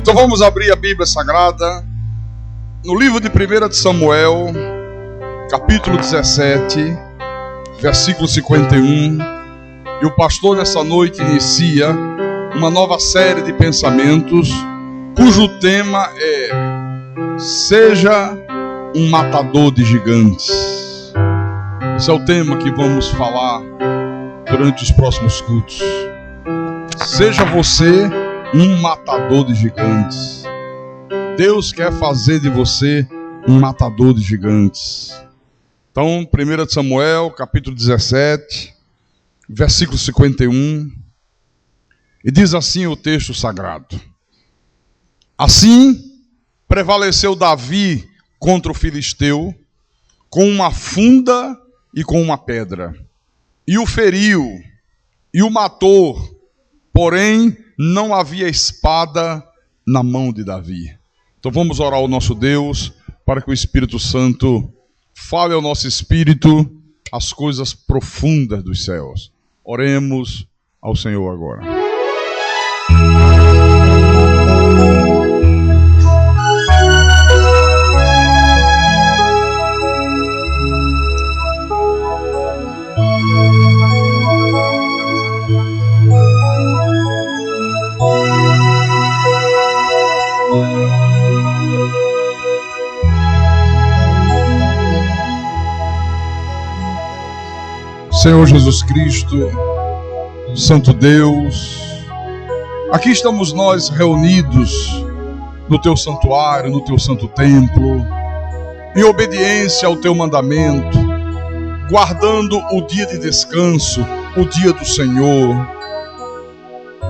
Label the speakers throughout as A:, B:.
A: Então vamos abrir a Bíblia Sagrada no livro de 1 de Samuel, capítulo 17, versículo 51. E o pastor nessa noite inicia uma nova série de pensamentos, cujo tema é: seja um matador de gigantes. Esse é o tema que vamos falar durante os próximos cultos. Seja você um matador de gigantes. Deus quer fazer de você um matador de gigantes. Então, 1 de Samuel, capítulo 17, versículo 51. E diz assim o texto sagrado: assim prevaleceu Davi contra o filisteu com uma funda e com uma pedra, e o feriu e o matou, porém não havia espada na mão de Davi. Então vamos orar ao nosso Deus para que o Espírito Santo fale ao nosso espírito as coisas profundas dos céus. Oremos ao Senhor agora. Senhor Jesus Cristo, Santo Deus, aqui estamos nós reunidos no Teu santuário, no Teu santo templo, em obediência ao Teu mandamento, guardando o dia de descanso, o dia do Senhor,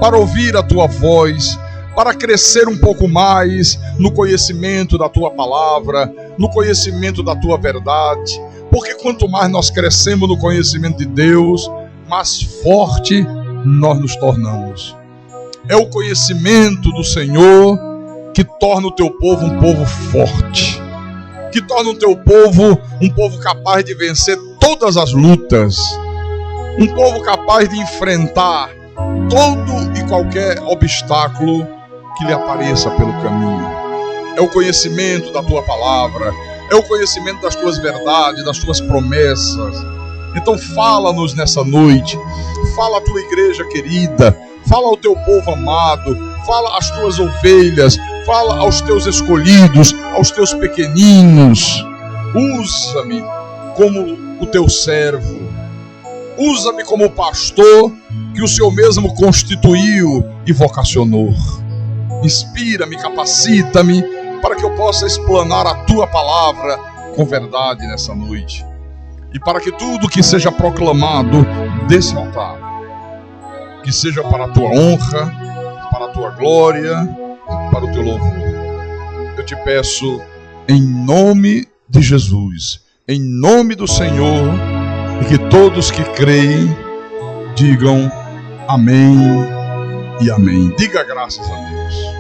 A: para ouvir a Tua voz, para crescer um pouco mais no conhecimento da Tua palavra, no conhecimento da Tua verdade. Porque quanto mais nós crescemos no conhecimento de Deus, mais forte nós nos tornamos. É o conhecimento do Senhor que torna o teu povo um povo forte, que torna o teu povo um povo capaz de vencer todas as lutas, um povo capaz de enfrentar todo e qualquer obstáculo que lhe apareça pelo caminho. É o conhecimento da tua palavra, é o conhecimento das tuas verdades, das tuas promessas. Então fala-nos nessa noite, fala à tua igreja querida, fala ao teu povo amado, fala às tuas ovelhas, fala aos teus escolhidos, aos teus pequeninos. Usa-me como o teu servo, usa-me como o pastor que o Senhor mesmo constituiu e vocacionou. Inspira-me, capacita-me, para que eu possa explanar a Tua palavra com verdade nessa noite. E para que tudo que seja proclamado desse altar, que seja para a Tua honra, para a Tua glória, para o Teu louvor. Eu te peço em nome de Jesus, em nome do Senhor, e que todos que creem digam amém e amém. Diga graças a Deus.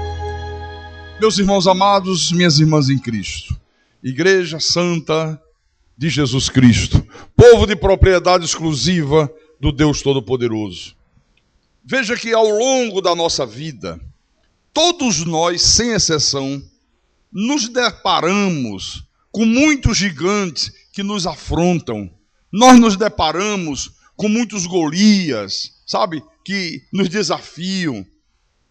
A: Meus irmãos amados, minhas irmãs em Cristo, Igreja Santa de Jesus Cristo, povo de propriedade exclusiva do Deus Todo-Poderoso. Veja que ao longo da nossa vida, todos nós, sem exceção, nos deparamos com muitos gigantes que nos afrontam. Nós nos deparamos com muitos Golias, sabe, que nos desafiam,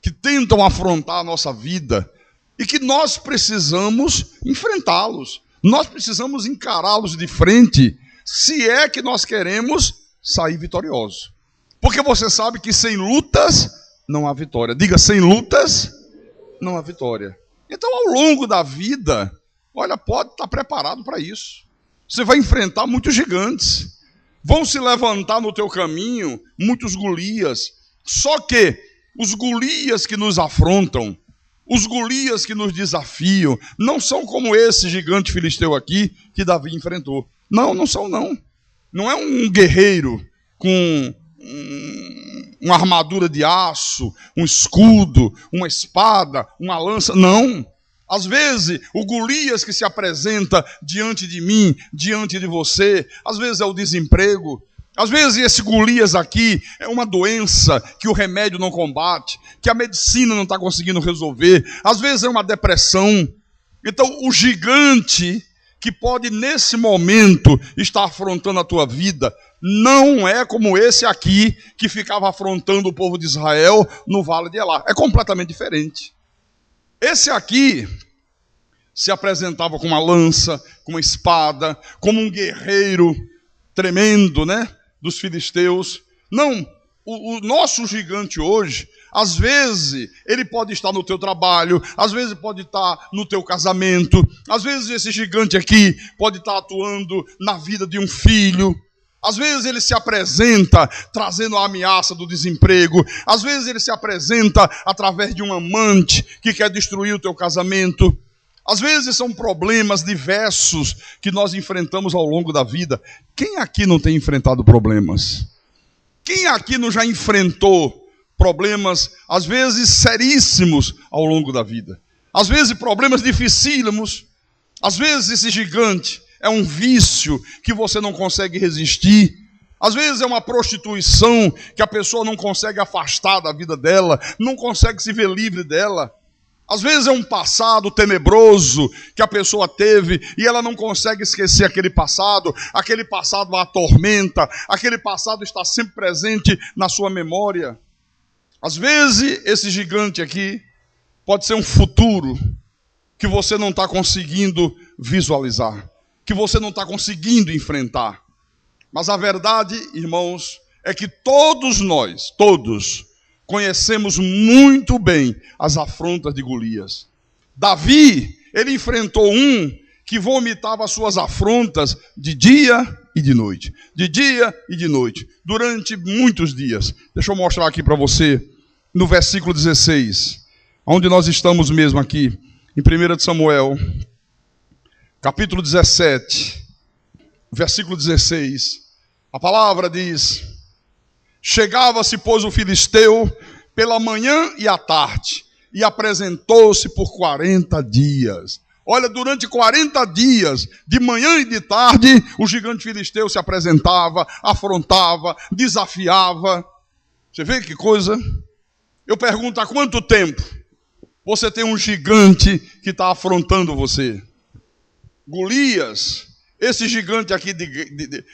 A: que tentam afrontar a nossa vida. E que nós precisamos enfrentá-los, nós precisamos encará-los de frente, se é que nós queremos sair vitoriosos. Porque você sabe que sem lutas não há vitória. Diga, sem lutas não há vitória. Então, ao longo da vida, olha, pode estar preparado para isso. Você vai enfrentar muitos gigantes, vão se levantar no teu caminho muitos Golias. Só que os Golias que nos afrontam, os Golias que nos desafiam, não são como esse gigante filisteu aqui que Davi enfrentou. Não, não são não. Não é um guerreiro com uma armadura de aço, um escudo, uma espada, uma lança. Não. Às vezes, o Golias que se apresenta diante de mim, diante de você, às vezes é o desemprego, Às vezes esse Golias aqui é uma doença que o remédio não combate, que a medicina não está conseguindo resolver. Às vezes é uma depressão. Então o gigante que pode nesse momento estar afrontando a tua vida não é como esse aqui que ficava afrontando o povo de Israel no Vale de Elá. É completamente diferente. Esse aqui se apresentava com uma lança, com uma espada, como um guerreiro tremendo, né, dos filisteus. Não, o nosso gigante hoje, às vezes ele pode estar no teu trabalho, às vezes pode estar no teu casamento, às vezes esse gigante aqui pode estar atuando na vida de um filho. Às vezes ele se apresenta trazendo a ameaça do desemprego. Às vezes ele se apresenta através de um amante que quer destruir o teu casamento. Às vezes são problemas diversos que nós enfrentamos ao longo da vida. Quem aqui não tem enfrentado problemas? Quem aqui não já enfrentou problemas, às vezes seríssimos, ao longo da vida? Às vezes problemas dificílimos. Às vezes esse gigante é um vício que você não consegue resistir. Às vezes é uma prostituição que a pessoa não consegue afastar da vida dela, não consegue se ver livre dela. Às vezes é um passado tenebroso que a pessoa teve e ela não consegue esquecer aquele passado a atormenta, aquele passado está sempre presente na sua memória. Às vezes esse gigante aqui pode ser um futuro que você não está conseguindo visualizar, que você não está conseguindo enfrentar. Mas a verdade, irmãos, é que todos nós, conhecemos muito bem as afrontas de Golias. Davi, ele enfrentou um que vomitava as suas afrontas de dia e de noite. De dia e de noite, durante muitos dias. Deixa eu mostrar aqui para você, no versículo 16, onde nós estamos mesmo aqui, em 1 Samuel, capítulo 17, versículo 16. A palavra diz: chegava-se, pois, o filisteu pela manhã e à tarde, e apresentou-se por 40 dias. Olha, durante 40 dias, de manhã e de tarde, o gigante filisteu se apresentava, afrontava, desafiava. Você vê que coisa? Eu pergunto, há quanto tempo você tem um gigante que está afrontando você? Golias, esse gigante aqui de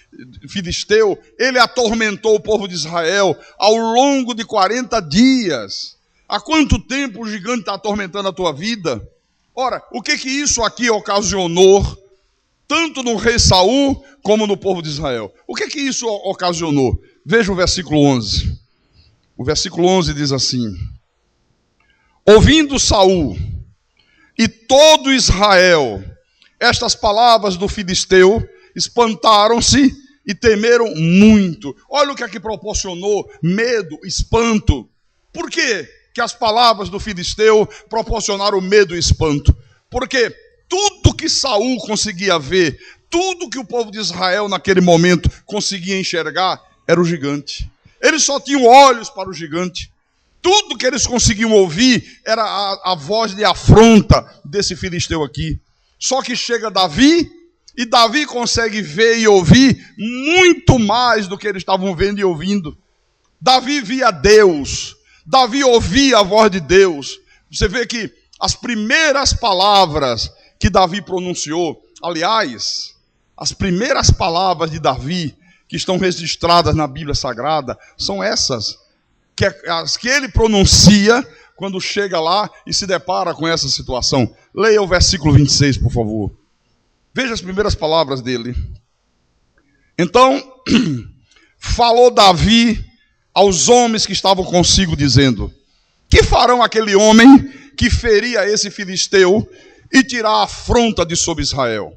A: filisteu, ele atormentou o povo de Israel ao longo de 40 dias. Há quanto tempo o gigante está atormentando a tua vida? Ora, o que isso aqui ocasionou, tanto no rei Saul como no povo de Israel? O que isso ocasionou? Veja o versículo 11. O versículo 11 diz assim: ouvindo Saul e todo Israel estas palavras do filisteu, espantaram-se e temeram muito. Olha o que aqui proporcionou: medo, espanto. Por quê que as palavras do filisteu proporcionaram medo e espanto? Porque tudo que Saul conseguia ver, tudo que o povo de Israel naquele momento conseguia enxergar, era o gigante. Eles só tinham olhos para o gigante. Tudo que eles conseguiam ouvir era a voz de afronta desse filisteu aqui. Só que chega Davi, e Davi consegue ver e ouvir muito mais do que eles estavam vendo e ouvindo. Davi via Deus, Davi ouvia a voz de Deus. Você vê que as primeiras palavras que Davi pronunciou, aliás, as primeiras palavras de Davi que estão registradas na Bíblia Sagrada, são essas, as que ele pronuncia quando chega lá e se depara com essa situação. Leia o versículo 26, por favor. Veja as primeiras palavras dele. Então, falou Davi aos homens que estavam consigo, dizendo: que farão aquele homem que feria esse filisteu e tirar a afronta de sobre Israel?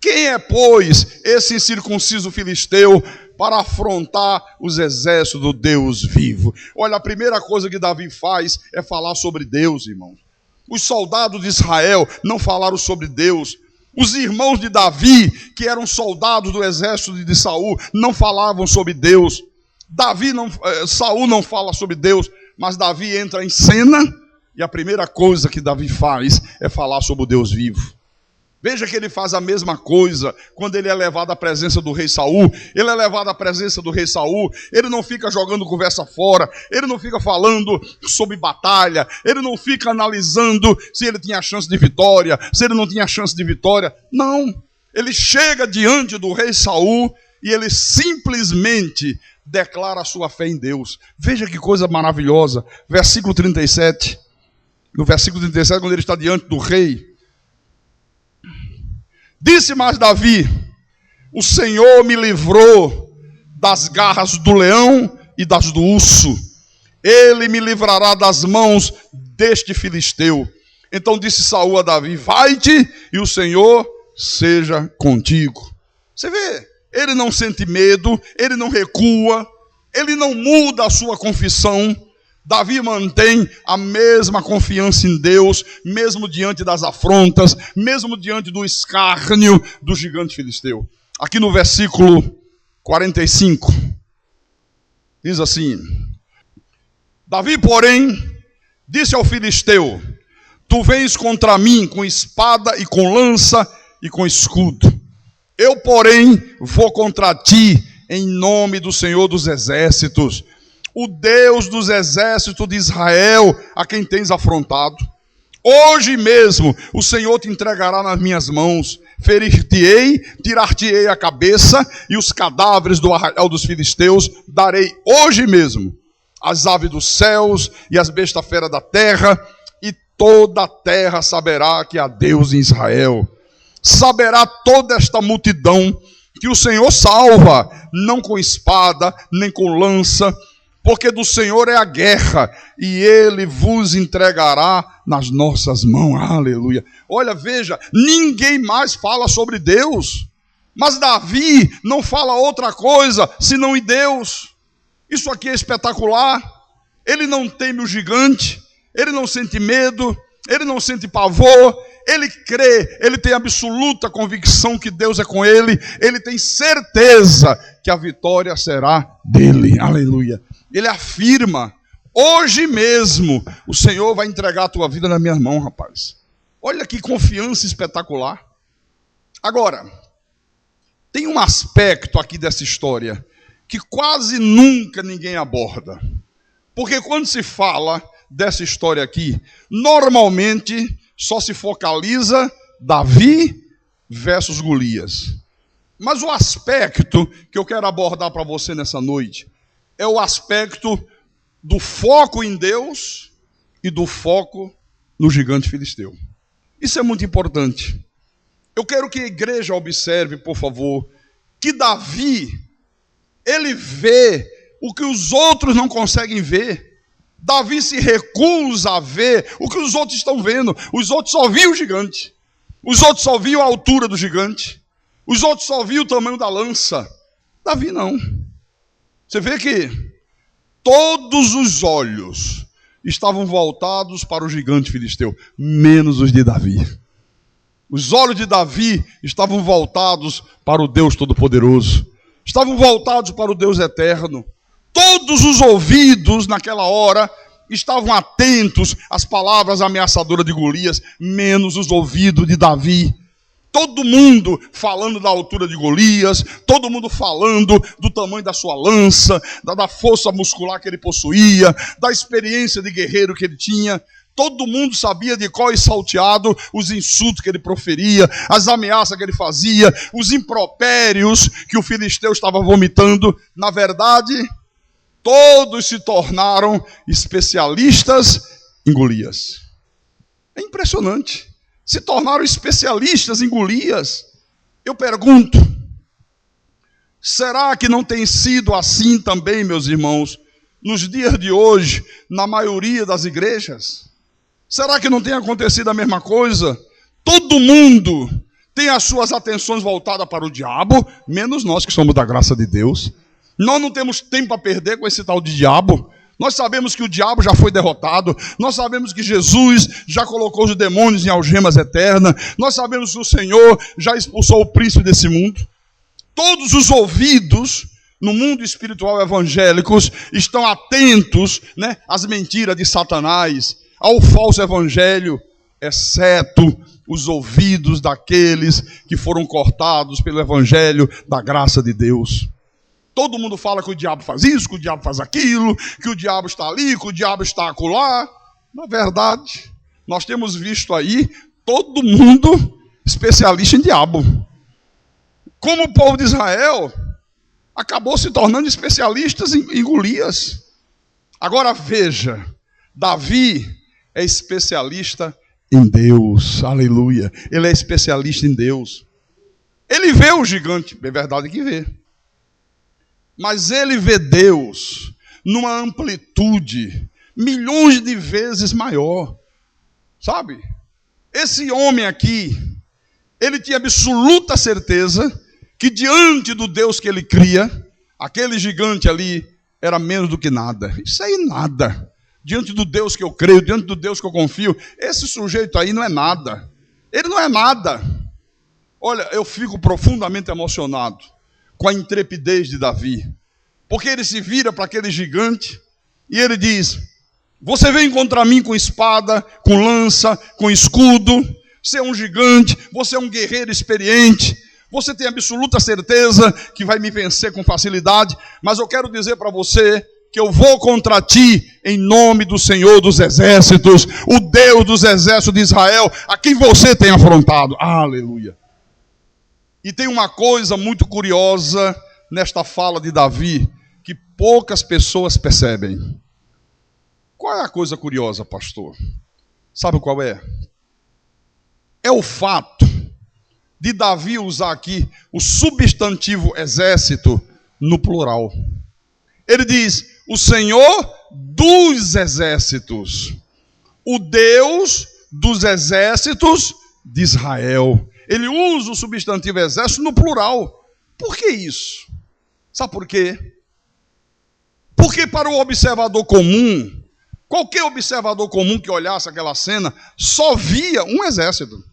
A: Quem é, pois, esse incircunciso filisteu para afrontar os exércitos do Deus vivo? Olha, a primeira coisa que Davi faz é falar sobre Deus, irmãos. Os soldados de Israel não falaram sobre Deus. Os irmãos de Davi, que eram soldados do exército de Saul, não falavam sobre Deus. Saul não fala sobre Deus, mas Davi entra em cena e a primeira coisa que Davi faz é falar sobre o Deus vivo. Veja que ele faz a mesma coisa quando ele é levado à presença do rei Saul. Ele é levado à presença do rei Saul. Ele não fica jogando conversa fora. Ele não fica falando sobre batalha. Ele não fica analisando se ele tinha chance de vitória, se ele não tinha chance de vitória. Não. Ele chega diante do rei Saul e ele simplesmente declara a sua fé em Deus. Veja que coisa maravilhosa. Versículo 37. No versículo 37, quando ele está diante do rei. Disse mais Davi: o Senhor me livrou das garras do leão e das do urso. Ele me livrará das mãos deste filisteu. Então disse Saul a Davi: vai-te e o Senhor seja contigo. Você vê, ele não sente medo, ele não recua, ele não muda a sua confissão. Davi mantém a mesma confiança em Deus, mesmo diante das afrontas, mesmo diante do escárnio do gigante filisteu. Aqui no versículo 45, diz assim: Davi, porém, disse ao filisteu: tu vens contra mim com espada e com lança e com escudo. Eu, porém, vou contra ti em nome do Senhor dos exércitos, o Deus dos exércitos de Israel, a quem tens afrontado. Hoje mesmo o Senhor te entregará nas minhas mãos. Ferir-te-ei, tirar-te-ei a cabeça, e os cadáveres do arraial dos filisteus darei hoje mesmo às aves dos céus e às bestas feras da terra, e toda a terra saberá que há Deus em Israel. Saberá toda esta multidão que o Senhor salva, não com espada, nem com lança, porque do Senhor é a guerra, e Ele vos entregará nas nossas mãos. Aleluia. Olha, veja, ninguém mais fala sobre Deus, mas Davi não fala outra coisa senão em Deus. Isso aqui é espetacular. Ele não teme o gigante, ele não sente medo, ele não sente pavor, ele crê, ele tem absoluta convicção que Deus é com ele, ele tem certeza que a vitória será dele. Aleluia. Ele afirma: hoje mesmo o Senhor vai entregar a tua vida na minha mão, rapaz. Olha que confiança espetacular. Agora, tem um aspecto aqui dessa história que quase nunca ninguém aborda. Porque quando se fala dessa história aqui, normalmente só se focaliza Davi versus Golias. Mas o aspecto que eu quero abordar para você nessa noite é o aspecto do foco em Deus e do foco no gigante filisteu. Isso é muito importante. Eu quero que a igreja observe, por favor, que Davi, ele vê o que os outros não conseguem ver. Davi se recusa a ver o que os outros estão vendo. Os outros só viam o gigante. Os outros só viam a altura do gigante. Os outros só viam o tamanho da lança. Davi não. Você vê que todos os olhos estavam voltados para o gigante filisteu, menos os de Davi. Os olhos de Davi estavam voltados para o Deus Todo-Poderoso. Estavam voltados para o Deus Eterno. Todos os ouvidos naquela hora estavam atentos às palavras ameaçadoras de Golias, menos os ouvidos de Davi. Todo mundo falando da altura de Golias, todo mundo falando do tamanho da sua lança, da força muscular que ele possuía, da experiência de guerreiro que ele tinha. Todo mundo sabia de qual e salteado os insultos que ele proferia, as ameaças que ele fazia, os impropérios que o filisteu estava vomitando. Na verdade, todos se tornaram especialistas em Golias. É impressionante. Se tornaram especialistas em Golias. Eu pergunto, será que não tem sido assim também, meus irmãos, nos dias de hoje, na maioria das igrejas? Será que não tem acontecido a mesma coisa? Todo mundo tem as suas atenções voltadas para o diabo, menos nós que somos da graça de Deus. Nós não temos tempo a perder com esse tal de diabo. Nós sabemos que o diabo já foi derrotado. Nós sabemos que Jesus já colocou os demônios em algemas eternas. Nós sabemos que o Senhor já expulsou o príncipe desse mundo. Todos os ouvidos no mundo espiritual evangélicos estão atentos, às mentiras de Satanás, ao falso evangelho, exceto os ouvidos daqueles que foram cortados pelo evangelho da graça de Deus. Todo mundo fala que o diabo faz isso, que o diabo faz aquilo, que o diabo está ali, que o diabo está acolá. Na verdade, nós temos visto aí todo mundo especialista em diabo. Como o povo de Israel acabou se tornando especialistas em Golias. Agora veja, Davi é especialista em Deus, aleluia. Ele é especialista em Deus. Ele vê o gigante, é verdade que vê. Mas ele vê Deus numa amplitude milhões de vezes maior. Sabe? Esse homem aqui, ele tinha absoluta certeza que diante do Deus que ele cria, aquele gigante ali era menos do que nada. Isso aí nada. Diante do Deus que eu creio, diante do Deus que eu confio, esse sujeito aí não é nada. Ele não é nada. Olha, eu fico profundamente emocionado com a intrepidez de Davi. Porque ele se vira para aquele gigante e ele diz: você vem contra mim com espada, com lança, com escudo. Você é um gigante, você é um guerreiro experiente. Você tem absoluta certeza que vai me vencer com facilidade. Mas eu quero dizer para você que eu vou contra ti em nome do Senhor dos Exércitos, o Deus dos exércitos de Israel, a quem você tem afrontado. Aleluia. E tem uma coisa muito curiosa nesta fala de Davi, que poucas pessoas percebem. Qual é a coisa curiosa, pastor? Sabe qual é? É o fato de Davi usar aqui o substantivo exército no plural. Ele diz: o Senhor dos exércitos, o Deus dos exércitos de Israel. Ele usa o substantivo exército no plural. Por que isso? Sabe por quê? Porque para o observador comum, qualquer observador comum que olhasse aquela cena, só via um exército.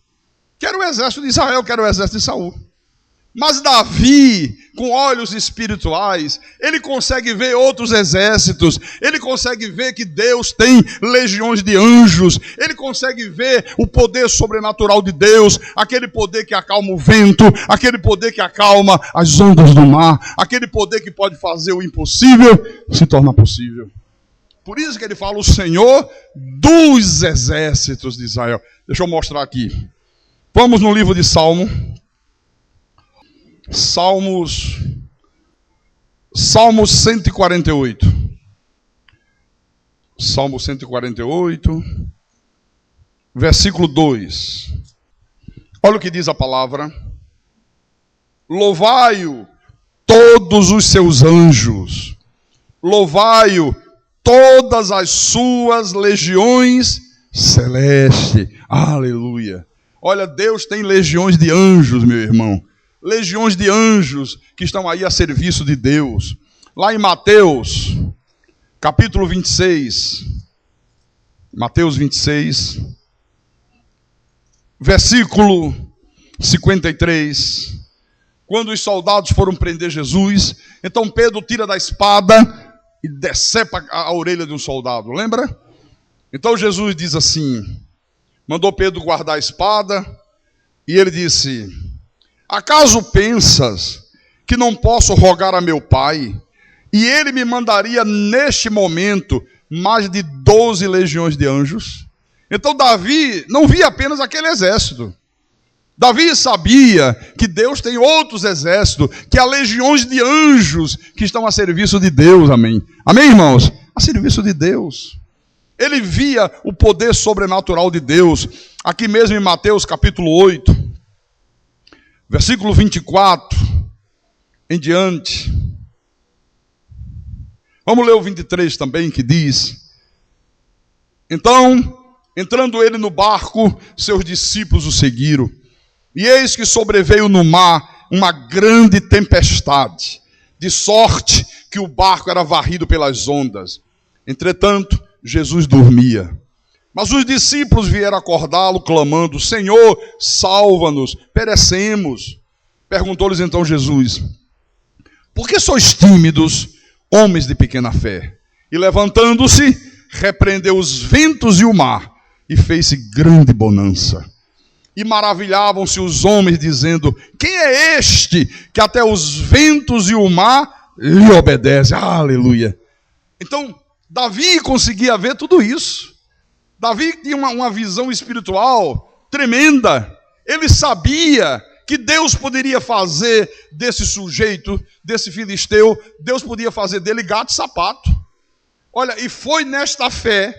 A: Que era o exército de Israel, que era o exército de Saul. Mas Davi, com olhos espirituais, ele consegue ver outros exércitos, ele consegue ver que Deus tem legiões de anjos, ele consegue ver o poder sobrenatural de Deus, aquele poder que acalma o vento, aquele poder que acalma as ondas do mar, aquele poder que pode fazer o impossível se tornar possível. Por isso que ele fala: o Senhor dos exércitos de Israel. Deixa eu mostrar aqui. Vamos no livro de Salmos 148. Salmo 148, versículo 2. Olha o que diz a palavra: louvai-o todos os seus anjos, louvai-o todas as suas legiões celestes. Aleluia. Olha, Deus tem legiões de anjos, meu irmão. Legiões de anjos que estão aí a serviço de Deus. Lá em Mateus, capítulo 26. Mateus 26, versículo 53. Quando os soldados foram prender Jesus, então Pedro tira da espada e decepa a orelha de um soldado. Lembra? Então Jesus diz assim... Mandou Pedro guardar a espada, e ele disse: acaso pensas que não posso rogar a meu pai, e ele me mandaria neste momento mais de 12 legiões de anjos? Então Davi não via apenas aquele exército. Davi sabia que Deus tem outros exércitos, que há legiões de anjos que estão a serviço de Deus, amém? Amém, irmãos? A serviço de Deus. Ele via o poder sobrenatural de Deus. Aqui mesmo em Mateus capítulo 8, versículo 24 em diante. Vamos ler o 23 também, que diz: então, entrando ele no barco, seus discípulos o seguiram. E eis que sobreveio no mar uma grande tempestade, de sorte que o barco era varrido pelas ondas. Entretanto, Jesus dormia. Mas os discípulos vieram acordá-lo, clamando: Senhor, salva-nos, perecemos. Perguntou-lhes então Jesus: por que sois tímidos, homens de pequena fé? E levantando-se, repreendeu os ventos e o mar, e fez-se grande bonança. E maravilhavam-se os homens, dizendo: quem é este que até os ventos e o mar lhe obedecem? Aleluia! Então, Davi conseguia ver tudo isso. Davi tinha uma visão espiritual tremenda. Ele sabia que Deus poderia fazer desse sujeito, desse filisteu, Deus podia fazer dele gato e sapato. Olha, e foi nesta fé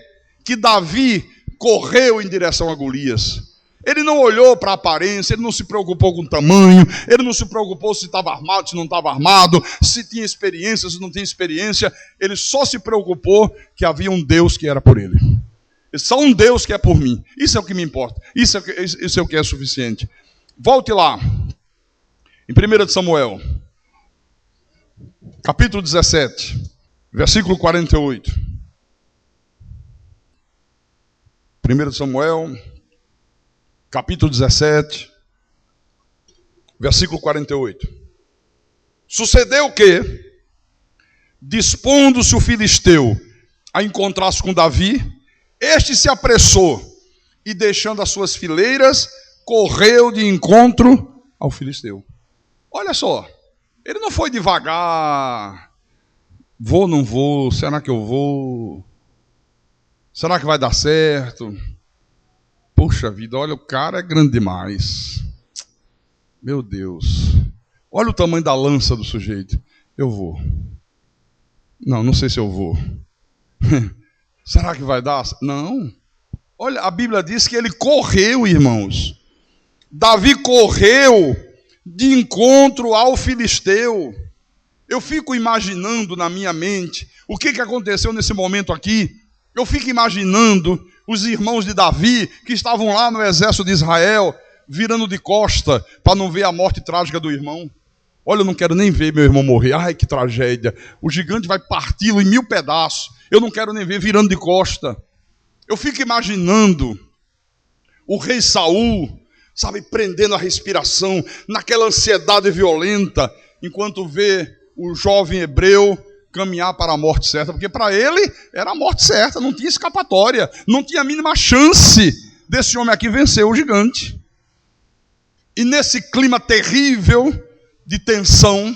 A: que Davi correu em direção a Golias. Ele não olhou para a aparência, ele não se preocupou com o tamanho, ele não se preocupou se estava armado, se não estava armado, se tinha experiência, se não tinha experiência. Ele só se preocupou que havia um Deus que era por ele. Só um Deus que é por mim. Isso é o que me importa. Isso é o que é suficiente. Volte lá, em 1 Samuel, capítulo 17, versículo 48. 1 Samuel, capítulo 17, versículo 48. Sucedeu que, dispondo-se o filisteu a encontrar-se com Davi, este se apressou e, deixando as suas fileiras, correu de encontro ao filisteu. Olha só, ele não foi devagar. Vou, não vou, será que eu vou? Será que vai dar certo? Puxa vida, olha, o cara é grande demais. Meu Deus. Olha o tamanho da lança do sujeito. Eu vou. Não sei se eu vou. Será que vai dar? Não. Olha, a Bíblia diz que ele correu, irmãos. Davi correu de encontro ao filisteu. Eu fico imaginando na minha mente o que aconteceu nesse momento aqui. Eu fico imaginando os irmãos de Davi que estavam lá no exército de Israel, virando de costa para não ver a morte trágica do irmão. Olha, eu não quero nem ver meu irmão morrer. Ai, que tragédia. O gigante vai parti-lo em 1000 pedaços. Eu não quero nem ver virando de costa. Eu fico imaginando o rei Saul, sabe, prendendo a respiração, naquela ansiedade violenta, enquanto vê o jovem hebreu caminhar para a morte certa, porque para ele era a morte certa, não tinha escapatória, não tinha a mínima chance desse homem aqui vencer o gigante. E nesse clima terrível de tensão,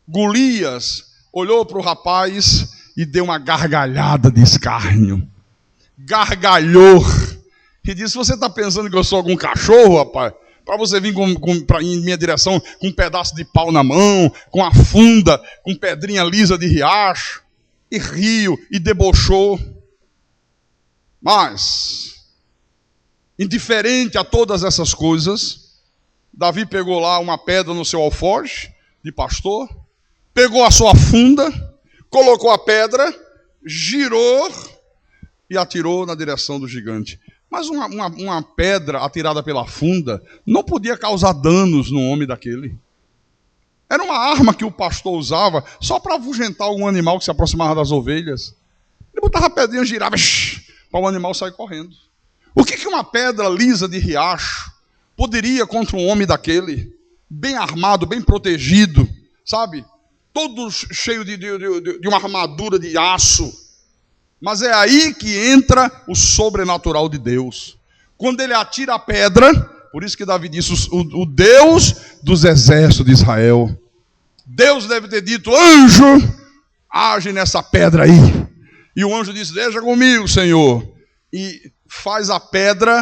A: Golias olhou para o rapaz e deu uma gargalhada de escárnio. Gargalhou e disse: você está pensando que eu sou algum cachorro, rapaz? Para você vir em minha direção com um pedaço de pau na mão, com a funda, com pedrinha lisa de riacho, e riu e debochou. Mas, indiferente a todas essas coisas, Davi pegou lá uma pedra no seu alforje de pastor, pegou a sua funda, colocou a pedra, girou e atirou na direção do gigante. Mas uma pedra atirada pela funda não podia causar danos no homem daquele. Era uma arma que o pastor usava só para afugentar algum animal que se aproximava das ovelhas. Ele botava a pedrinha, girava, para o animal sair correndo. O que uma pedra lisa de riacho poderia contra um homem daquele? Bem armado, bem protegido, sabe? Todo cheio de uma armadura de aço. Mas é aí que entra o sobrenatural de Deus. Quando ele atira a pedra, por isso que Davi disse, o Deus dos exércitos de Israel. Deus deve ter dito: anjo, age nessa pedra aí. E o anjo disse: deixa comigo, Senhor. E faz a pedra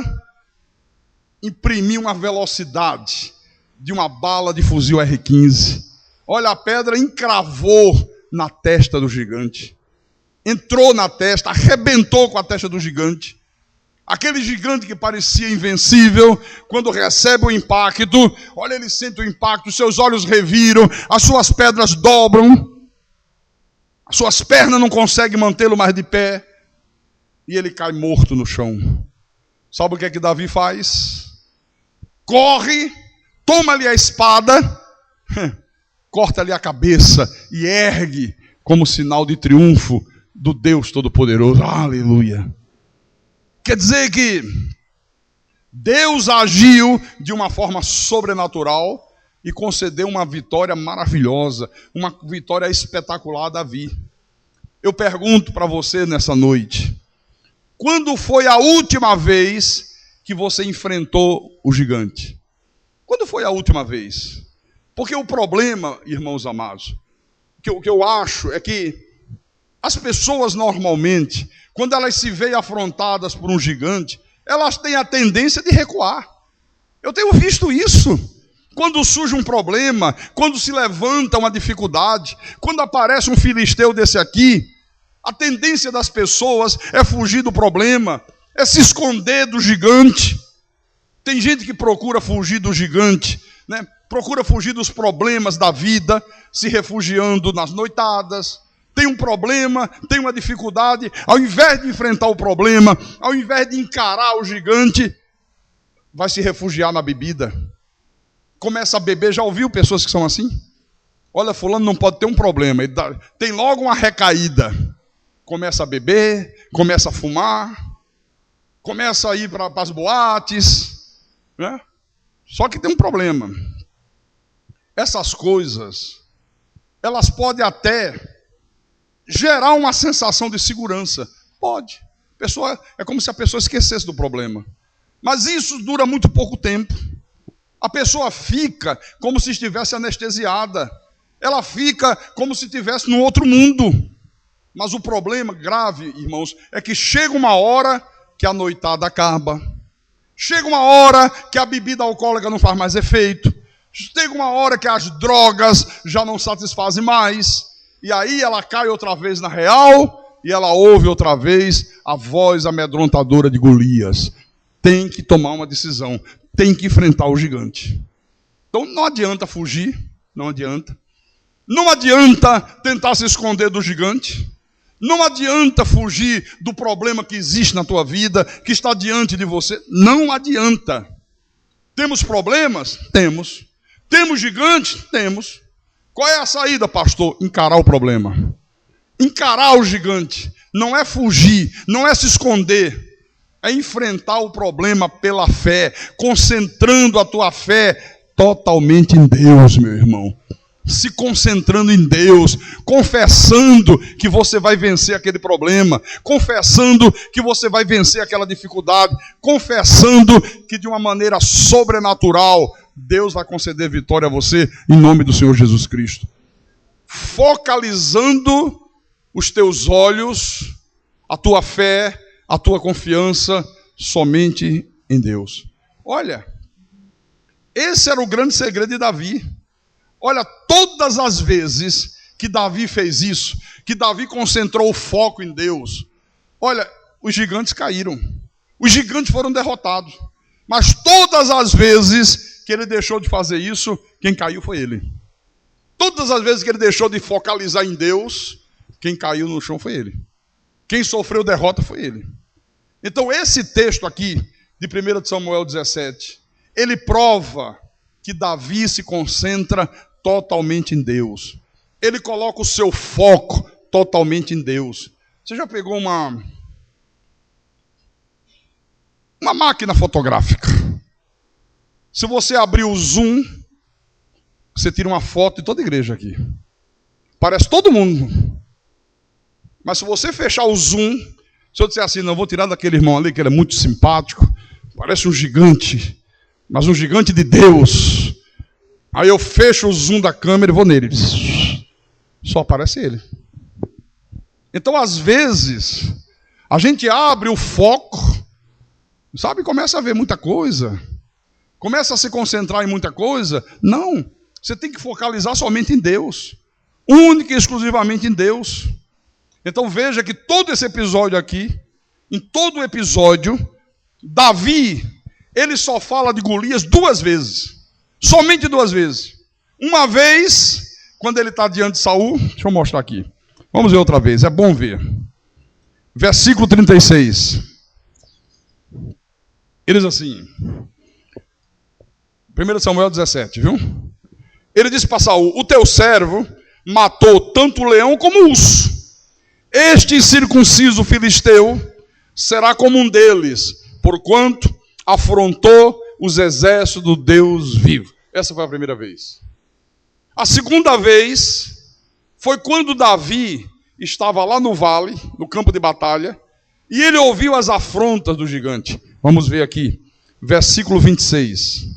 A: imprimir uma velocidade de uma bala de fuzil R15. Olha, a pedra encravou na testa do gigante. Entrou na testa, arrebentou com a testa do gigante. Aquele gigante que parecia invencível, quando recebe o impacto, olha, ele sente o impacto, seus olhos reviram, as suas pedras dobram, as suas pernas não conseguem mantê-lo mais de pé, e ele cai morto no chão. Sabe o que é que Davi faz? Corre, toma-lhe a espada, corta-lhe a cabeça e ergue como sinal de triunfo do Deus Todo-Poderoso. Aleluia. Quer dizer que Deus agiu de uma forma sobrenatural e concedeu uma vitória maravilhosa, uma vitória espetacular a Davi. Eu pergunto para você nessa noite: quando foi a última vez que você enfrentou o gigante? Quando foi a última vez? Porque o problema, irmãos amados, que eu acho é que as pessoas normalmente, quando elas se veem afrontadas por um gigante, elas têm a tendência de recuar. Eu tenho visto isso. Quando surge um problema, quando se levanta uma dificuldade, quando aparece um filisteu desse aqui, a tendência das pessoas é fugir do problema, é se esconder do gigante. Tem gente que procura fugir do gigante, né? Procura fugir dos problemas da vida, se refugiando nas noitadas. Tem um problema, tem uma dificuldade, ao invés de enfrentar o problema, ao invés de encarar o gigante, vai se refugiar na bebida. Começa a beber. Já ouviu pessoas que são assim? Olha, fulano não pode ter um problema, tem logo uma recaída. Começa a beber, começa a fumar, começa a ir para as boates, né? Só que tem um problema. Essas coisas, elas podem até gerar uma sensação de segurança. Pode. É como se a pessoa esquecesse do problema. Mas isso dura muito pouco tempo. A pessoa fica como se estivesse anestesiada. Ela fica como se estivesse num outro mundo. Mas o problema grave, irmãos, é que chega uma hora que a noitada acaba. Chega uma hora que a bebida alcoólica não faz mais efeito. Chega uma hora que as drogas já não satisfazem mais. E aí ela cai outra vez na real e ela ouve outra vez a voz amedrontadora de Golias. Tem que tomar uma decisão. Tem que enfrentar o gigante. Então não adianta fugir. Não adianta. Não adianta tentar se esconder do gigante. Não adianta fugir do problema que existe na tua vida, que está diante de você. Não adianta. Temos problemas? Temos. Temos gigantes? Temos. Qual é a saída, pastor? Encarar o problema. Encarar o gigante. Não é fugir, não é se esconder. É enfrentar o problema pela fé, concentrando a tua fé totalmente em Deus, meu irmão. Se concentrando em Deus, confessando que você vai vencer aquele problema, confessando que você vai vencer aquela dificuldade, confessando que de uma maneira sobrenatural Deus vai conceder vitória a você em nome do Senhor Jesus Cristo. Focalizando os teus olhos, a tua fé, a tua confiança somente em Deus. Olha, esse era o grande segredo de Davi. Olha, todas as vezes que Davi fez isso, que Davi concentrou o foco em Deus, olha, os gigantes caíram. Os gigantes foram derrotados. Mas todas as vezes que ele deixou de fazer isso, quem caiu foi ele. Todas as vezes que ele deixou de focalizar em Deus, quem caiu no chão foi ele. Quem sofreu derrota foi ele. Então esse texto aqui, de 1 Samuel 17, ele prova que Davi se concentra totalmente em Deus. Ele coloca o seu foco totalmente em Deus. Você já pegou uma máquina fotográfica? Se você abrir o zoom, você tira uma foto de toda a igreja aqui. Parece todo mundo. Mas se você fechar o zoom, se eu disser assim, não, vou tirar daquele irmão ali, que ele é muito simpático, parece um gigante, mas um gigante de Deus. Aí eu fecho o zoom da câmera e vou nele. Só aparece ele. Então, às vezes, a gente abre o foco, sabe, começa a ver muita coisa. Começa a se concentrar em muita coisa. Não, você tem que focalizar somente em Deus. Única e exclusivamente em Deus. Então veja que todo esse episódio aqui, em todo o episódio, Davi, ele só fala de Golias 2 vezes. Somente 2 vezes. Uma vez, quando ele está diante de Saul, deixa eu mostrar aqui. Vamos ver outra vez, é bom ver. Versículo 36. Ele diz assim, 1 Samuel 17, viu? Ele disse para Saul, o teu servo matou tanto o leão como o urso. Este incircunciso filisteu será como um deles, porquanto afrontou os exércitos do Deus vivo. Essa foi a primeira vez. A segunda vez foi quando Davi estava lá no vale, no campo de batalha, e ele ouviu as afrontas do gigante. Vamos ver aqui. versículo 26.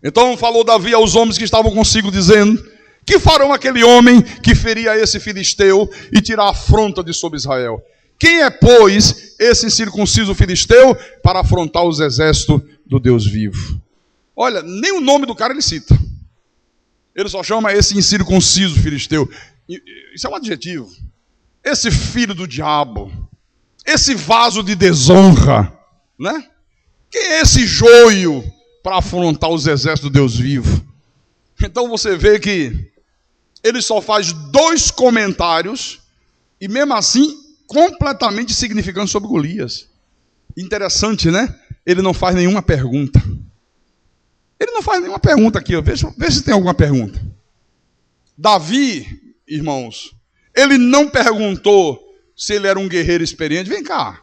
A: Então falou Davi aos homens que estavam consigo, dizendo: que farão aquele homem que feria esse filisteu e tirar a afronta de sobre Israel? Quem é, pois, esse incircunciso filisteu para afrontar os exércitos do Deus vivo? Olha, nem o nome do cara ele cita. Ele só chama esse incircunciso filisteu. Isso é um adjetivo. Esse filho do diabo, esse vaso de desonra, né? Quem é esse joio para afrontar os exércitos do Deus vivo? Então você vê que ele só faz 2 comentários e mesmo assim completamente significantes sobre Golias. Interessante, né? Ele não faz nenhuma pergunta. Ele não faz nenhuma pergunta aqui. Veja se tem alguma pergunta. Davi, irmãos, ele não perguntou se ele era um guerreiro experiente. Vem cá,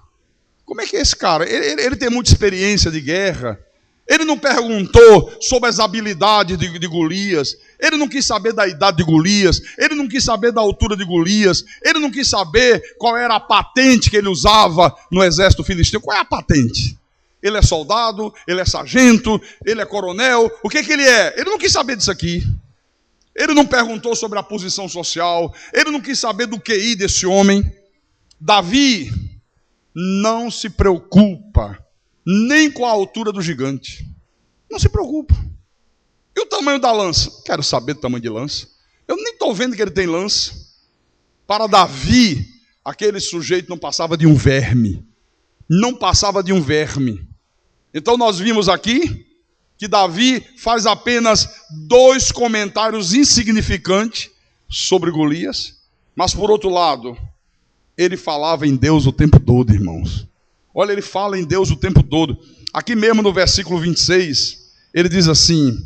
A: como é que é esse cara? Ele tem muita experiência de guerra. Ele não perguntou sobre as habilidades de Golias. Ele não quis saber da idade de Golias. Ele não quis saber da altura de Golias. Ele não quis saber qual era a patente que ele usava no exército filisteu. Qual é a patente? Ele é soldado, ele é sargento, ele é coronel. O que ele é? Ele não quis saber disso aqui. Ele não perguntou sobre a posição social. Ele não quis saber do QI desse homem. Davi não se preocupa nem com a altura do gigante. Não se preocupa. E o tamanho da lança? Quero saber do tamanho de lança. Eu nem estou vendo que ele tem lança. Para Davi, aquele sujeito não passava de um verme. Não passava de um verme. Então nós vimos aqui que Davi faz apenas 2 comentários insignificantes sobre Golias. Mas por outro lado, ele falava em Deus o tempo todo, irmãos. Olha, ele fala em Deus o tempo todo. Aqui mesmo no versículo 26, ele diz assim: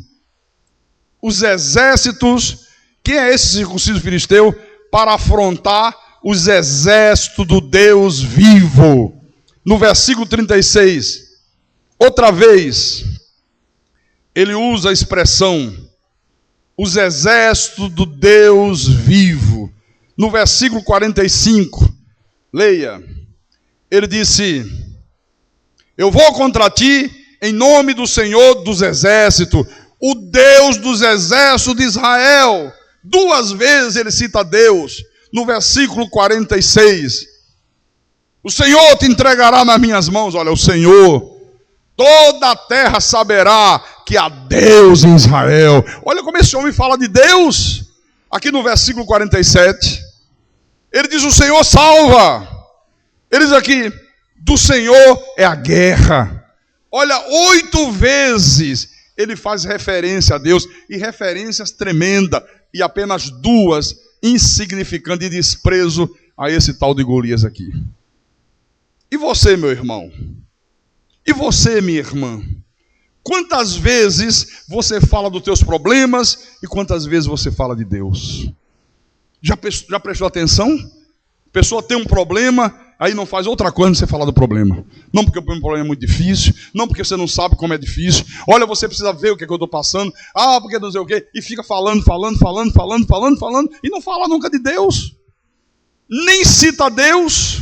A: os exércitos, quem é esse circunciso filisteu? Para afrontar os exércitos do Deus vivo. No versículo 36, outra vez, ele usa a expressão, os exércitos do Deus vivo. No versículo 45, leia. Ele disse: eu vou contra ti em nome do Senhor dos exércitos, o Deus dos exércitos de Israel. 2 vezes ele cita Deus. No versículo 46, o Senhor te entregará nas minhas mãos. Olha, o Senhor, toda a terra saberá que há Deus em Israel. Olha como esse homem fala de Deus. Aqui no versículo 47, ele diz: o Senhor salva. Ele diz aqui: do Senhor é a guerra. Olha, 8 vezes ele faz referência a Deus, e referências tremendas, e apenas 2 insignificantes, de desprezo a esse tal de Golias aqui. E você, meu irmão? E você, minha irmã? Quantas vezes você fala dos teus problemas e quantas vezes você fala de Deus? Já prestou atenção? A pessoa tem um problema, aí não faz outra coisa de você falar do problema. Não porque o problema é muito difícil, não porque você não sabe como é difícil. Olha, você precisa ver o que é que eu estou passando. Ah, porque não sei o quê. E fica falando, e não fala nunca de Deus. Nem cita Deus.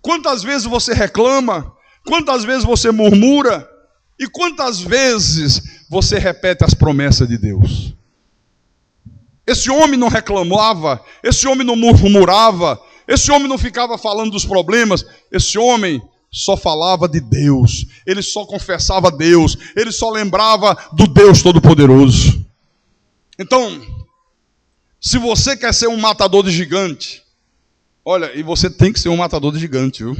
A: Quantas vezes você reclama? Quantas vezes você murmura? E quantas vezes você repete as promessas de Deus? Esse homem não reclamava, esse homem não murmurava, esse homem não ficava falando dos problemas, esse homem só falava de Deus, ele só confessava Deus, ele só lembrava do Deus Todo-Poderoso. Então, se você quer ser um matador de gigante, olha, e você tem que ser um matador de gigante, viu?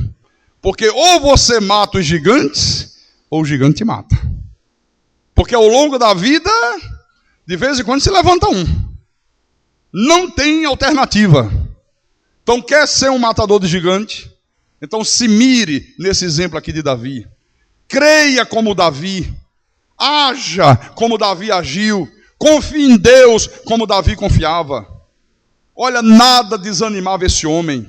A: Porque ou você mata os gigantes, ou o gigante te mata. Porque ao longo da vida, de vez em quando se levanta um. Não tem alternativa. Então, quer ser um matador de gigante? Então, se mire nesse exemplo aqui de Davi. Creia como Davi. Haja como Davi agiu. Confie em Deus como Davi confiava. Olha, nada desanimava esse homem.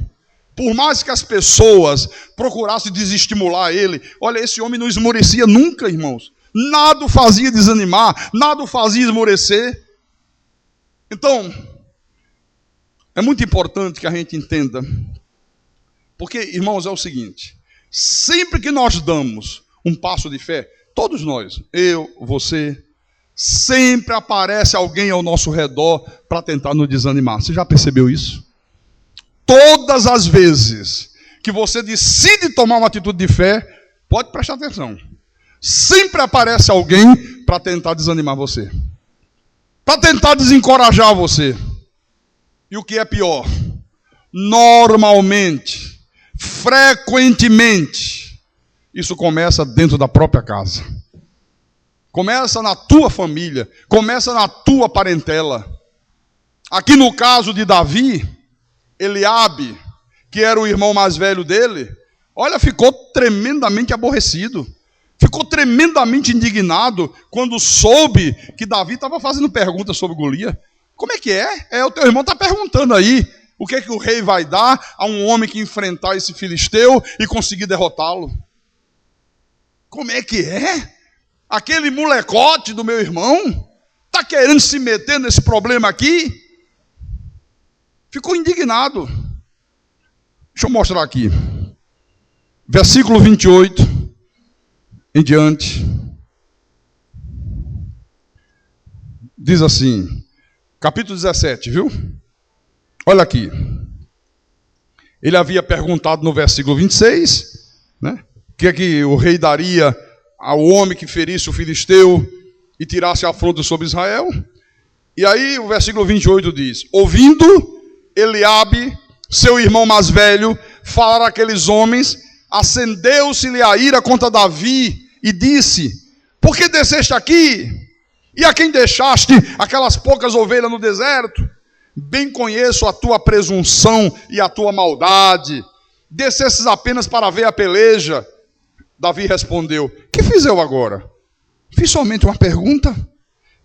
A: Por mais que as pessoas procurassem desestimular ele, olha, esse homem não esmorecia nunca, irmãos. Nada o fazia desanimar, nada o fazia esmorecer. Então, é muito importante que a gente entenda. Porque, irmãos, é o seguinte: Sempre que nós damos um passo de fé, todos nós, eu, você, sempre aparece alguém ao nosso redor para tentar nos desanimar. Você já percebeu isso? Todas as vezes que você decide tomar uma atitude de fé, pode prestar atenção. Sempre aparece alguém para tentar desanimar você, para tentar desencorajar você. E o que é pior, normalmente, frequentemente, isso começa dentro da própria casa. Começa na tua família, começa na tua parentela. Aqui no caso de Davi, Eliabe, que era o irmão mais velho dele, olha, ficou tremendamente aborrecido. Ficou tremendamente indignado quando soube que Davi estava fazendo perguntas sobre Golias. Como é que é? O teu irmão está perguntando aí o que é que o rei vai dar a um homem que enfrentar esse filisteu e conseguir derrotá-lo. Como é que é? Aquele molecote do meu irmão está querendo se meter nesse problema aqui? Ficou indignado. Deixa eu mostrar aqui. Versículo 28 em diante. Diz assim, capítulo 17, viu? Olha aqui. Ele havia perguntado no versículo 26, né? O que é que o rei daria ao homem que ferisse o filisteu e tirasse a afronta sobre Israel? E aí o versículo 28 diz: ouvindo Eliabe, seu irmão mais velho, falar àqueles homens, acendeu-se-lhe a ira contra Davi e disse: por que desceste aqui? E a quem deixaste aquelas poucas ovelhas no deserto? Bem conheço a tua presunção e a tua maldade. Descesses apenas para ver a peleja. Davi respondeu: que fiz eu agora? Fiz somente uma pergunta.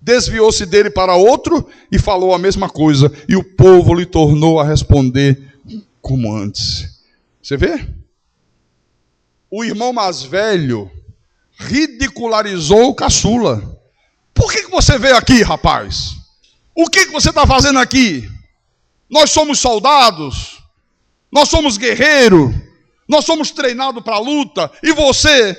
A: Desviou-se dele para outro e falou a mesma coisa. E o povo lhe tornou a responder como antes. Você vê? O irmão mais velho ridicularizou o caçula. Por que você veio aqui, rapaz? O que você está fazendo aqui? Nós somos soldados, nós somos guerreiros, nós somos treinados para a luta, e você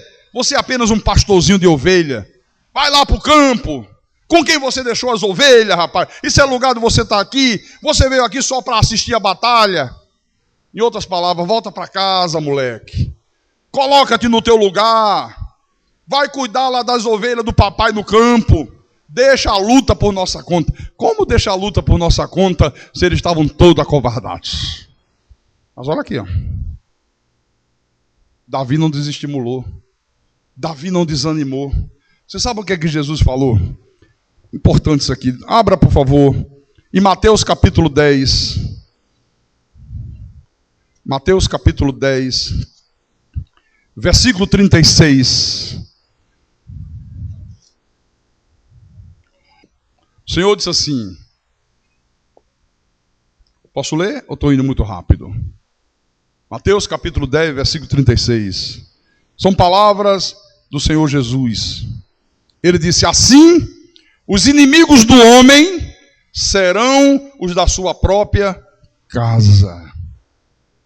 A: é apenas um pastorzinho de ovelha. Vai lá para o campo. Com quem você deixou as ovelhas, rapaz? Isso é lugar de você estar aqui? Você veio aqui só para assistir a batalha? Em outras palavras, volta para casa, moleque. Coloca-te no teu lugar. Vai cuidar lá das ovelhas do papai no campo. Deixa a luta por nossa conta. Como deixa a luta por nossa conta se eles estavam todos acovardados? Mas olha aqui, ó. Davi não desestimulou. Davi não desanimou. Você sabe o que é que Jesus falou? Importante isso aqui. Abra, por favor, em Mateus capítulo 10. Mateus capítulo 10, versículo 36. O Senhor disse assim, posso ler ou estou indo muito rápido? Mateus capítulo 10, versículo 36. São palavras do Senhor Jesus. Ele disse: assim, os inimigos do homem serão os da sua própria casa.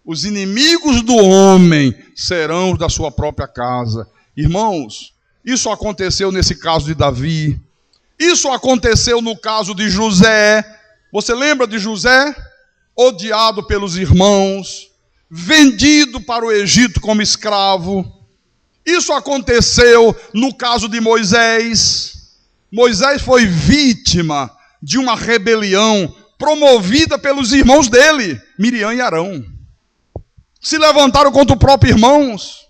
A: Os inimigos do homem serão os da sua própria casa. Irmãos, isso aconteceu nesse caso de Davi. Isso aconteceu no caso de José. Você lembra de José? Odiado pelos irmãos, vendido para o Egito como escravo. Isso aconteceu no caso de Moisés. Moisés foi vítima de uma rebelião promovida pelos irmãos dele, Miriam e Arão. Se levantaram contra os próprios irmãos,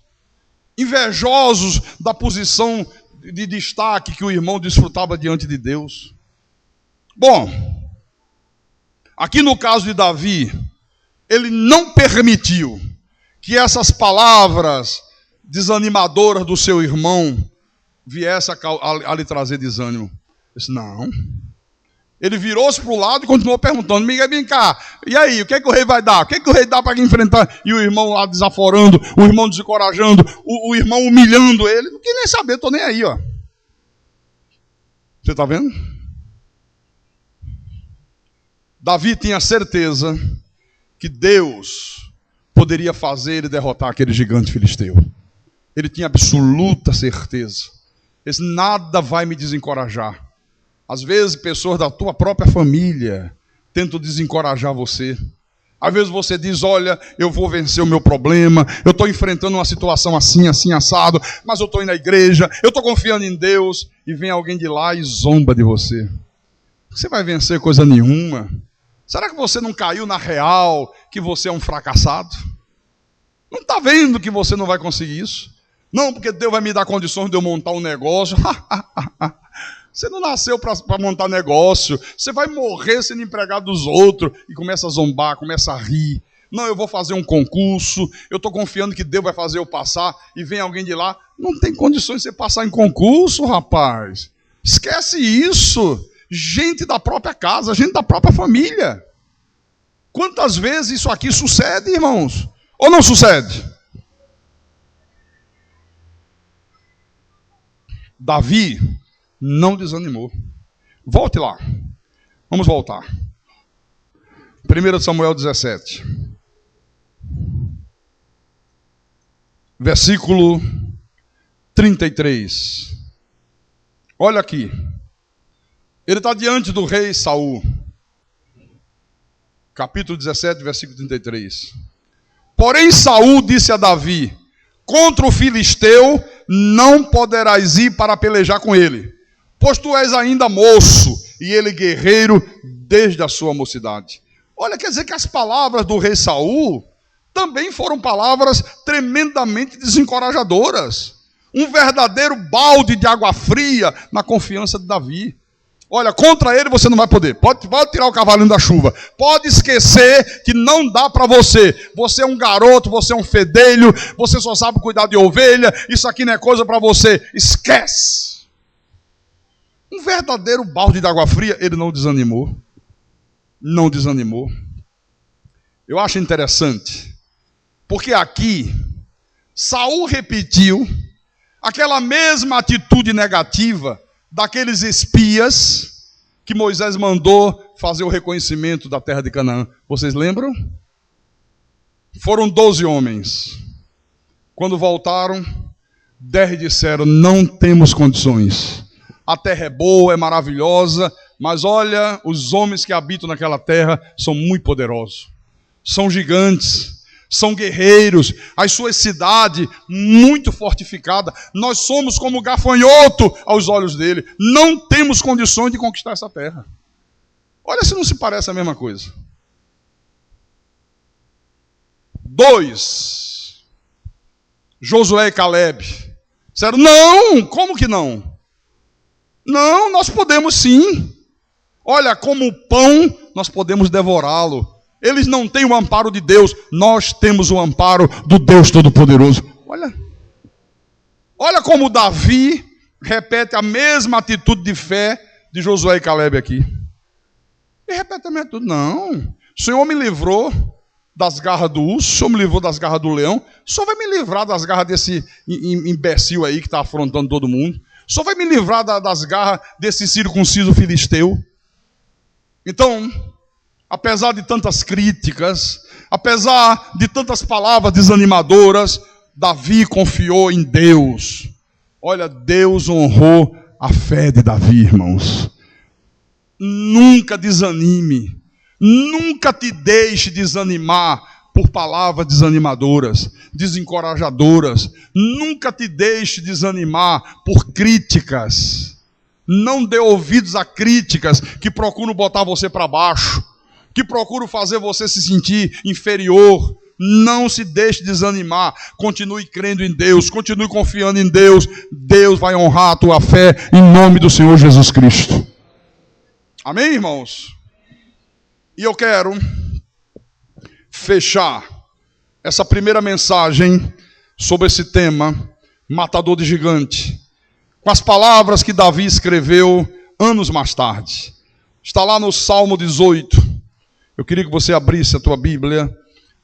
A: invejosos da posição de destaque que o irmão desfrutava diante de Deus. Bom, aqui no caso de Davi, ele não permitiu que essas palavras desanimadoras do seu irmão viessem a lhe trazer desânimo. Ele disse: não. Ele virou-se para o lado e continuou perguntando: Miguel, vem cá, e aí, o que é que o rei vai dar? O que é que o rei dá para enfrentar? E o irmão lá desaforando, o irmão desencorajando, o irmão humilhando ele. Não queria nem saber, estou nem aí, ó. Você está vendo? Davi tinha certeza que Deus poderia fazer e derrotar aquele gigante filisteu. Ele tinha absoluta certeza. Esse nada vai me desencorajar. Às vezes, pessoas da tua própria família tentam desencorajar você. Às vezes você diz, olha, eu vou vencer o meu problema, eu estou enfrentando uma situação assim, assim, assado, mas eu estou indo à igreja, eu estou confiando em Deus, e vem alguém de lá e zomba de você. Você vai vencer coisa nenhuma. Será que você não caiu na real que você é um fracassado? Não está vendo que você não vai conseguir isso? Não, porque Deus vai me dar condições de eu montar um negócio. Você não nasceu para montar negócio. Você vai morrer sendo empregado dos outros. E começa a zombar, começa a rir. Não, eu vou fazer um concurso. Eu estou confiando que Deus vai fazer eu passar. E vem alguém de lá. Não tem condições de você passar em concurso, rapaz. Esquece isso. Gente da própria casa, gente da própria família. Quantas vezes isso aqui sucede, irmãos? Ou não sucede? Davi não desanimou. Volte lá. Vamos voltar. 1 Samuel 17. Versículo 33. Olha aqui. Ele está diante do rei Saul. Capítulo 17, versículo 33. Porém Saul disse a Davi: contra o filisteu não poderás ir para pelejar com ele, pois tu és ainda moço, e ele guerreiro desde a sua mocidade. Olha, quer dizer que as palavras do rei Saul também foram palavras tremendamente desencorajadoras. Um verdadeiro balde de água fria na confiança de Davi. Olha, contra ele você não vai poder. Pode tirar o cavalinho da chuva. Pode esquecer que não dá para você. Você é um garoto, você é um fedelho, você só sabe cuidar de ovelha. Isso aqui não é coisa para você. Esquece. Um verdadeiro balde de água fria. Ele não desanimou. Não desanimou. Eu acho interessante, porque aqui Saul repetiu aquela mesma atitude negativa daqueles espias que Moisés mandou fazer o reconhecimento da terra de Canaã. Vocês lembram? Foram 12 homens. Quando voltaram, 10 disseram: não temos condições. A terra é boa, é maravilhosa, mas olha, os homens que habitam naquela terra são muito poderosos. São gigantes. São guerreiros, as suas cidades muito fortificadas. Nós somos como gafanhoto aos olhos dele. Não temos condições de conquistar essa terra. Olha se não se parece a mesma coisa. 2. Josué e Caleb disseram: não, como que não? Não, nós podemos sim. Olha, como pão nós podemos devorá-lo. Eles não têm o amparo de Deus, nós temos o amparo do Deus Todo-Poderoso. Olha como Davi repete a mesma atitude de fé de Josué e Caleb aqui. E repete a mesma atitude: não, o Senhor me livrou das garras do urso, o Senhor me livrou das garras do leão, o Senhor vai me livrar das garras desse imbecil aí que está afrontando todo mundo, o Senhor vai me livrar das garras desse circunciso filisteu. Então, apesar de tantas críticas, apesar de tantas palavras desanimadoras, Davi confiou em Deus. Olha, Deus honrou a fé de Davi, irmãos. Nunca desanime, nunca te deixe desanimar por palavras desanimadoras, desencorajadoras. Nunca te deixe desanimar por críticas. Não dê ouvidos a críticas que procuram botar você para baixo, que procuram fazer você se sentir inferior. Não se deixe desanimar. Continue crendo em Deus, continue confiando em Deus. Deus vai honrar a tua fé em nome do Senhor Jesus Cristo. Amém, irmãos? E eu quero fechar essa primeira mensagem sobre esse tema, matador de gigante, com as palavras que Davi escreveu anos mais tarde. Está lá no Salmo 18. Eu queria que você abrisse a tua Bíblia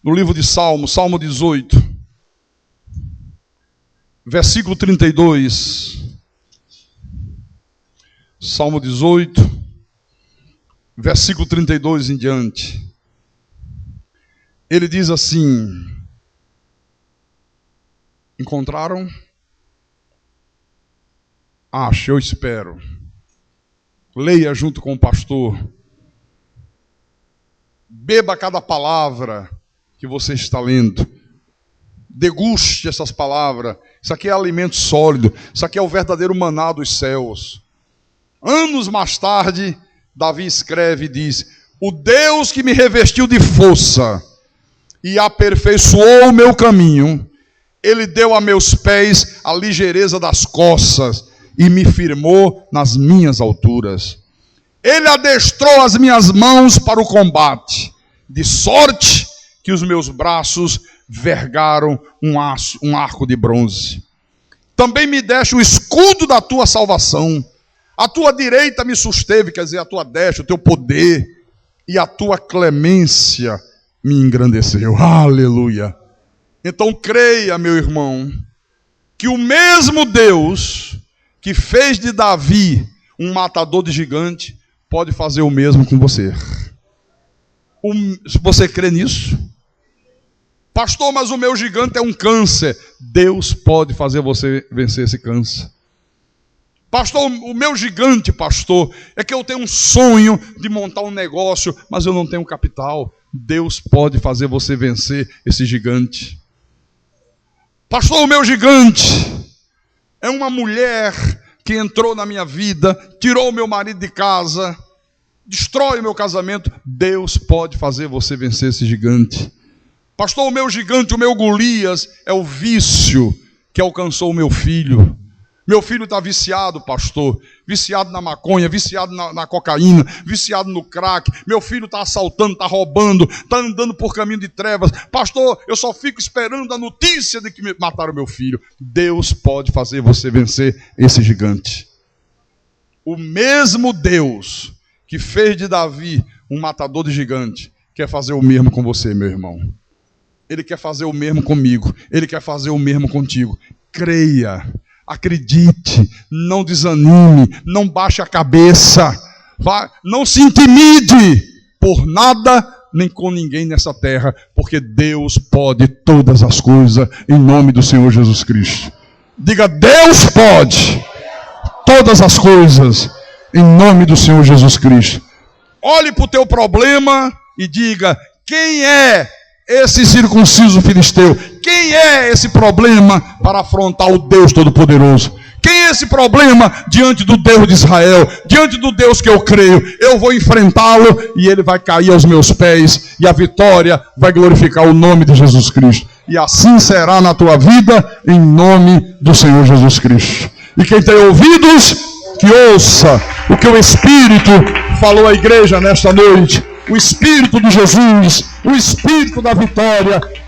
A: no livro de Salmo, Salmo 18, versículo 32. Salmo 18, versículo 32 em diante. Ele diz assim: Encontraram? Ache, eu espero. Leia junto com o pastor. Beba cada palavra que você está lendo. Deguste essas palavras. Isso aqui é alimento sólido. Isso aqui é o verdadeiro maná dos céus. Anos mais tarde, Davi escreve e diz: o Deus que me revestiu de força e aperfeiçoou o meu caminho, Ele deu a meus pés a ligeireza das costas e me firmou nas minhas alturas. Ele adestrou as minhas mãos para o combate, de sorte que os meus braços vergaram um arco de bronze. Também me deste o escudo da tua salvação. A tua direita me susteve, quer dizer, a tua destra, o teu poder, e a tua clemência me engrandeceu. Aleluia! Então creia, meu irmão, que o mesmo Deus que fez de Davi um matador de gigante, pode fazer o mesmo com você. Você crê nisso? Pastor, mas o meu gigante é um câncer. Deus pode fazer você vencer esse câncer. Pastor, o meu gigante, pastor, é que eu tenho um sonho de montar um negócio, mas eu não tenho capital. Deus pode fazer você vencer esse gigante. Pastor, o meu gigante é uma mulher que entrou na minha vida, tirou o meu marido de casa, destrói o meu casamento. Deus pode fazer você vencer esse gigante. Pastor, o meu gigante, o meu Golias, é o vício que alcançou o meu filho. Meu filho está viciado, pastor, viciado na maconha, viciado na cocaína, viciado no crack. Meu filho está assaltando, está roubando, está andando por caminho de trevas. Pastor, eu só fico esperando a notícia de que mataram meu filho. Deus pode fazer você vencer esse gigante. O mesmo Deus que fez de Davi um matador de gigante, quer fazer o mesmo com você, meu irmão. Ele quer fazer o mesmo comigo. Ele quer fazer o mesmo contigo. Creia. Acredite, não desanime, não baixe a cabeça, não se intimide por nada nem com ninguém nessa terra, porque Deus pode todas as coisas em nome do Senhor Jesus Cristo. Diga: Deus pode todas as coisas em nome do Senhor Jesus Cristo. Olhe para o teu problema e diga: quem é esse circunciso filisteu? Quem é esse problema para afrontar o Deus Todo-Poderoso? Quem é esse problema diante do Deus de Israel? Diante do Deus que eu creio, eu vou enfrentá-lo e ele vai cair aos meus pés e a vitória vai glorificar o nome de Jesus Cristo. E assim será na tua vida, em nome do Senhor Jesus Cristo. E quem tem ouvidos, que ouça o que o Espírito falou à igreja nesta noite. O Espírito de Jesus, o Espírito da vitória,